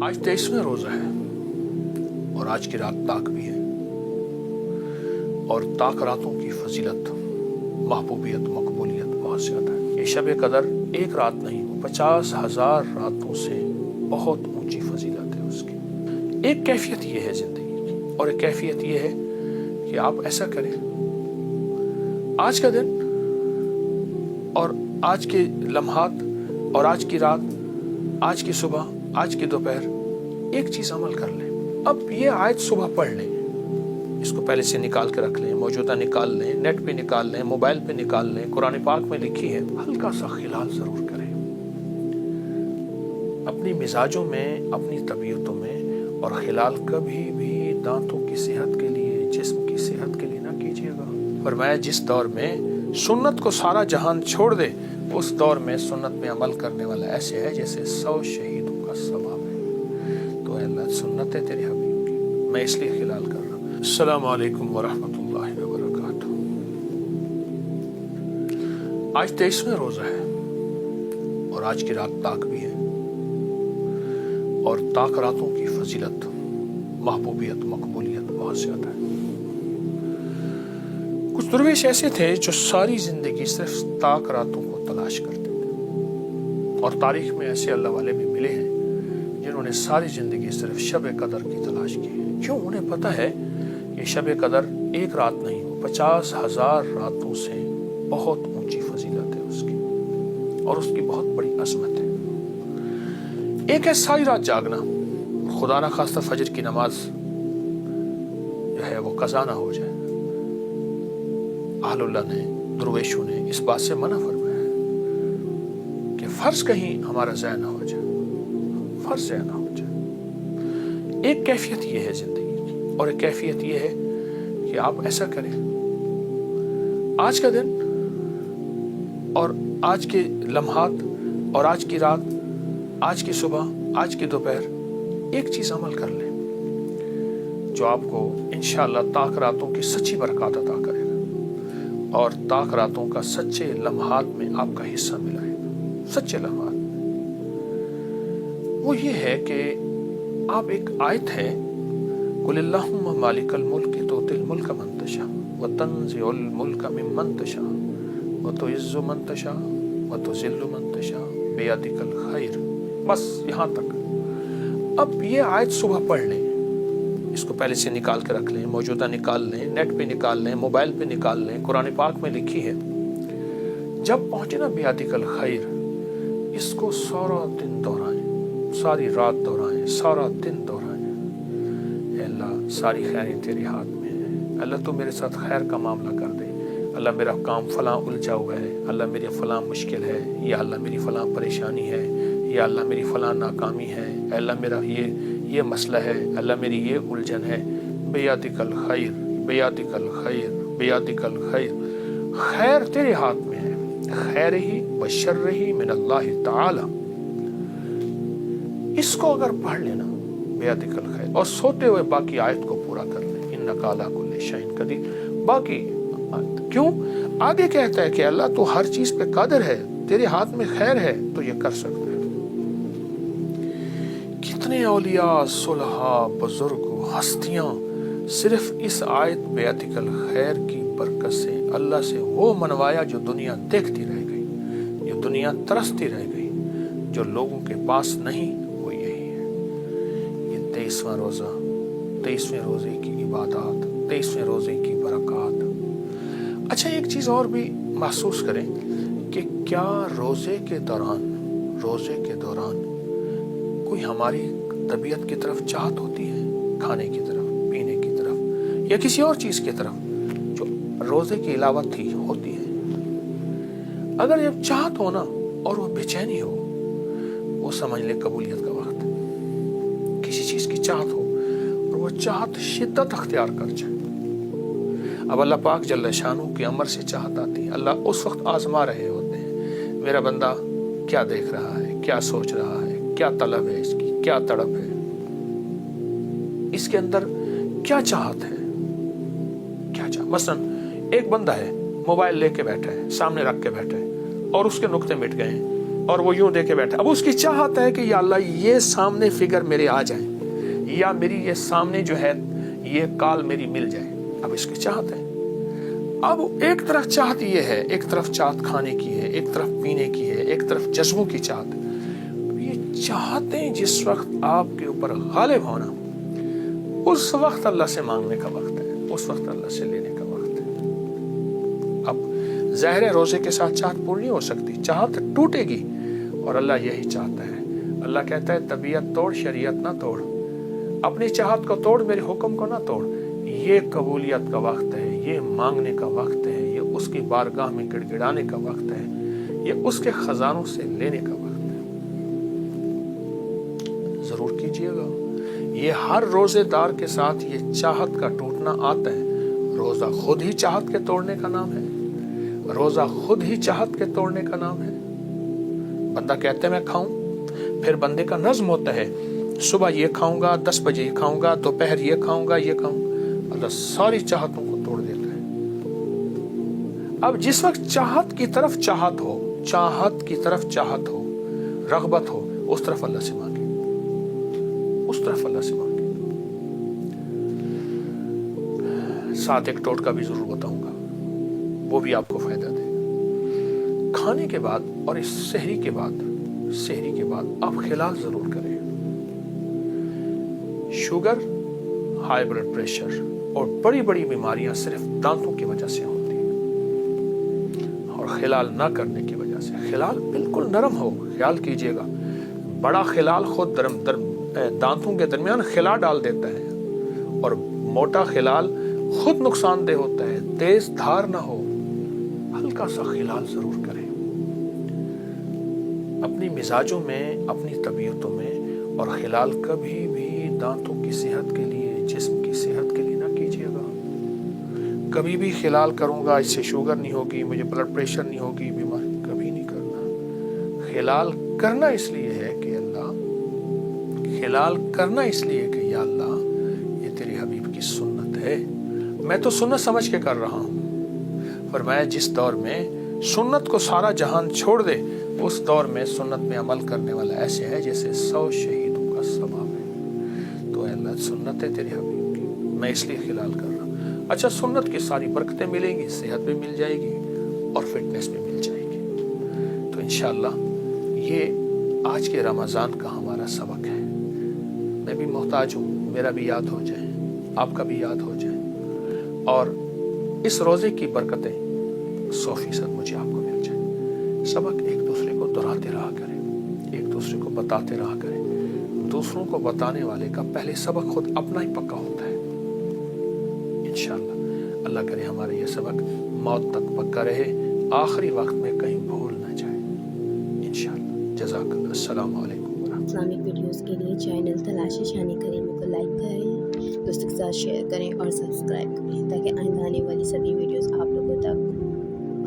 آج 23واں روزہ ہے اور آج کی رات تاک بھی ہے، اور تاک راتوں کی فضیلت، محبوبیت، مقبولیت بہت زیادہ ہے۔ یہ شب قدر ایک رات نہیں، 50,000 راتوں سے بہت اونچی فضیلت ہے اس کی۔ ایک کیفیت یہ ہے زندگی کی، اور ایک کیفیت یہ ہے کہ آپ ایسا کریں، آج کا دن اور آج کے لمحات اور آج کی رات، آج کی صبح، آج کی دوپہر ایک چیز عمل کر لیں۔ اب یہ آیت صبح پڑھ لیں، اس کو پہلے سے نکال کے رکھ لیں، موجودہ نکال لیں، نیٹ پہ نکال لیں، موبائل پہ نکال لیں، قرآن پاک میں لکھی ہے۔ ہلکا سا خلال ضرور کریں اپنی مزاجوں میں، اپنی طبیعتوں میں، اور خلال کبھی بھی دانتوں کی صحت کے لیے، جسم کی صحت کے لیے نہ کیجیے گا۔ فرمایا جس دور میں سنت کو سارا جہان چھوڑ دے، اس دور میں سنت میں عمل کرنے والا ایسے ہے جیسے 100 شہیدوں کا ثواب ہے۔ تو اے اللہ، سنت ہے تیرے حبیب کی، میں اس لیے خلال کر رہا ہوں۔ السلام علیکم ورحمۃ اللہ وبرکاتہ۔ آج 23واں روزہ ہے اور آج کی رات تاک بھی ہے، اور تاک راتوں کی فضیلت، محبوبیت، مقبولیت بہت زیادہ ہے۔ کچھ درویش ایسے تھے جو ساری زندگی صرف تاک راتوں کو تلاش کرتے تھے، اور تاریخ میں ایسے اللہ والے بھی ملے ہیں جنہوں نے ساری زندگی صرف شب قدر کی تلاش کی ہے۔ کیوں؟ انہیں پتہ ہے کہ شب قدر ایک رات نہیں، 50,000 راتوں سے بہت اونچی فضیلت ہے اس کی، اور اس کی بہت بڑی عظمت ہے۔ ایک ہے ساری رات جاگنا، خدا نہ خواستہ فجر کی نماز جو ہے وہ قضا نہ ہو جائے۔ اہل اللہ نے، درویشوں نے اس بات سے منع فرمایا ہے کہ فرض کہیں ہمارا ضائع نہ ہو جائے، فرض ضائع نہ ہو جائے۔ ایک کیفیت یہ ہے زندگی کی، اور ایک کیفیت یہ ہے کہ آپ ایسا کریں، آج کا دن اور آج کے لمحات اور آج کی رات، آج کی صبح، آج کی دوپہر ایک چیز عمل کر لیں جو آپ کو انشاءاللہ تاک راتوں کی سچی برکات عطا کرے گا، اور تاک راتوں کا سچے لمحات میں آپ کا حصہ ملائے گا۔ سچے لمحات وہ یہ ہے کہ آپ ایک آیت ہے، قُلِ اللَّهُمَّ مَالِكَ الْمُلْكِ تُؤْتِي الْمُلْكَ مَن تَشَاءُ وَتَنزِعُ الْمُلْكَ مِمَّن تَشَاءُ وَتُعِزُّ مَن تَشَاءُ وَتُذِلُّ مَن تَشَاءُ بِيَدِكَ الْخَيْرُ۔ بس یہاں تک۔ اب یہ آیت صبح پڑھ لیں، اس کو پہلے سے نکال کے رکھ لیں، موجودہ نکال لیں، نیٹ پہ نکال لیں، موبائل پہ نکال لیں، قرآن پاک میں لکھی ہے۔ جب پہنچے نا بیادک الخیر، اس کو سارا دن دہرائیں، ساری رات دہرائیں، سارا دن دہرائیں۔ اے اللہ، ساری خیریں تیرے ہاتھ میں ہیں۔ اللہ تو میرے ساتھ خیر کا معاملہ کر دے۔ اللہ میرا کام فلاں الجھا ہوا ہے، اللہ میری فلاں مشکل ہے، یا اللہ میری فلاں پریشانی ہے، یا اللہ میری فلاں ناکامی ہے، اے اللہ میرا یہ مسئلہ ہے، اللہ میری یہ الجھن ہے۔ بیادک الخیر، بیادک الخیر، بیادک الخیر۔ خیر تیرے ہاتھ میں ہے، خیر ہی و شر ہی من اللہ تعالی۔ اس کو اگر پڑھ لینا، بیادک الخیر، اور سوتے ہوئے باقی آیت کو پورا کر لیں، انک علی کل شیء قدیر۔ باقی کیوں؟ آگے کہتا ہے کہ اللہ تو ہر چیز پہ قادر ہے، تیرے ہاتھ میں خیر ہے تو یہ کر سکتا ہے۔ کتنے اولیاء، صلحاء، بزرگ، ہستیاں صرف اس آیت بیادک الخیر کی برکت سے اللہ سے وہ منوایا جو دنیا دیکھتی رہ گئی، جو دنیا ترستی رہ گئی، جو لوگوں کے پاس نہیں، وہ یہی ہے۔ یہ 23واں روزہ، 23ویں روزے کی عبادات، 23ویں روزے کی برکات۔ اچھا، ایک چیز اور بھی محسوس کریں کہ کیا روزے کے دوران کوئی ہماری طبیعت کی طرف چاہت ہوتی ہے، کھانے کی طرف، پینے کی طرف، یا کسی اور چیز کی طرف جو روزے کی علاوہ ہوتی ہے؟ اگر یہ چاہت ہو نا، اور وہ بے چینی ہو، وہ سمجھ لے قبولیت کا وقت ہے۔ کسی چیز کی چاہت ہو اور وہ چاہت شدت اختیار کر جائے، اب اللہ پاک جل شانہ کے امر سے چاہت آتی ہے، اللہ اس وقت آزما رہے ہوتے ہیں، میرا بندہ کیا دیکھ رہا ہے، کیا سوچ رہا ہے، کیا طلب ہے اس کی، کیا تڑپ ہے، اس کے اندر کیا چاہت ہے، کیا چاہت۔ مثلا ایک بندہ ہے، موبائل لے کے بیٹھا ہے، سامنے رکھ کے بیٹھا ہے، اور اس کے نقطے مٹ گئے ہیں، اور وہ یوں دے کے بیٹھا. اب اس کی چاہت ہے کہ یا اللہ یہ سامنے فگر میرے آ جائیں یا میری یہ سامنے جو ہے یہ کال میری مل جائے. اب اس کی چاہت ہے. اب ایک طرف چاہت یہ ہے, ایک طرف چاہت کھانے کی ہے, ایک طرف پینے کی ہے, ایک طرف جذبوں کی چاہت. یہ چاہتیں جس وقت آپ کے اوپر غالب ہونا, اس وقت اللہ سے مانگنے کا وقت ہے, اس وقت اللہ سے لینے کا وقت ہے. اب ظاہر ہے روزے کے ساتھ چاہت پوری نہیں ہو سکتی, چاہت ٹوٹے گی, اور اللہ یہی چاہتا ہے. اللہ کہتا ہے طبیعت توڑ شریعت نہ توڑ, اپنی چاہت کو توڑ میرے حکم کو نہ توڑ. یہ قبولیت کا وقت ہے, یہ مانگنے کا وقت ہے, یہ اس کی بارگاہ میں گڑ گڑانے کا وقت ہے, یہ اس کے خزانوں سے لینے کا وقت ہے. ضرور کیجئے گا. یہ ہر روزے دار کے ساتھ یہ چاہت کا ٹوٹنا آتا ہے. روزہ خود ہی چاہت کے توڑنے کا نام ہے, روزہ خود ہی چاہت کے توڑنے کا نام ہے. بندہ کہتے ہیں میں کھاؤں, پھر بندے کا نظم ہوتا ہے صبح یہ کھاؤں گا, 10 بجے یہ کھاؤں گا, دوپہر یہ کھاؤں گا, یہ کھاؤں گا. اللہ ساری چاہتوں کو توڑ دیتا ہے. اب جس وقت چاہت کی طرف چاہت ہو, چاہت کی طرف چاہت ہو, رغبت ہو, اس طرف اللہ سے مانگے, اس طرف اللہ سے مانگے. ساتھ ایک ٹوٹکا بھی ضرور بتاؤں گا, وہ بھی آپ کو فائدہ دے. کھانے کے بعد اور اس سحری کے بعد آپ خلال ضرور کریں. شوگر, ہائی بلڈ پریشر اور بڑی بڑی بیماریاں صرف دانتوں کی وجہ سے ہوتی ہیں, اور خلال نہ کرنے کی وجہ سے. خلال بالکل نرم ہو, خیال کیجئے گا. بڑا خلال خود دانتوں کے درمیان خلا ڈال دیتا ہے, اور موٹا خلال خود نقصان دہ ہوتا ہے. تیز دھار نہ ہو, ہلکا سا خلال ضرور کریں. اپنی مزاجوں میں, اپنی طبیعتوں میں. اور خلال کبھی بھی دانتوں کی صحت کے لیے, جسم کی صحت کے لیے نہ کیجیے گا. کبھی بھی خلال کروں گا اس سے شوگر نہیں ہوگی, مجھے بلڈ پریشر نہیں ہوگی, بیماری, کبھی نہیں کرنا. خلال کرنا اس لیے ہے کہ خلال کرنا اس لیے کہ یا اللہ یہ تیرے حبیب کی سنت ہے, میں تو سنت سمجھ کے کر رہا ہوں. فرمایا جس دور میں سنت کو سارا جہان چھوڑ دے, اس دور میں سنت میں عمل کرنے والا ایسے ہے جیسے 100 شہیدوں کا ثواب ہے. تو اے اللہ سنت ہے تیرے حبیب کی, میں اس لیے خلال کر رہا ہوں. اچھا, سنت کی ساری برکتیں ملیں گی, صحت بھی مل جائے گی اور فٹنس بھی مل جائے گی. تو انشاءاللہ یہ آج کے رمضان کا ہمارا سبق ہے. میں بھی محتاج ہوں, میرا بھی یاد ہو جائے, آپ کا بھی یاد ہو جائے, اور اس روزے کی برکتیں 100% مجھے آپ کو مل جائے. سبق ایک دوسرے کو دہراتے رہا کریں, ایک دوسرے کو بتاتے رہا کریں. دوسروں کو بتانے والے کا پہلے سبق خود اپنا ہی پکا ہوتا ہے. انشاءاللہ اللہ کرے ہمارے یہ سبق موت تک پکا رہے, آخری وقت میں کہیں بھول نہ جائے انشاءاللہ. جزاک اللہ. السلام علیکم. اسلامک ویڈیوز کے لیے چینل تلاش شانی کریمہ کو لائک کریں, دوستوں کے ساتھ شیئر کریں اور سبسکرائب کریں تاکہ آئندہ آنے والی سبھی ویڈیوز آپ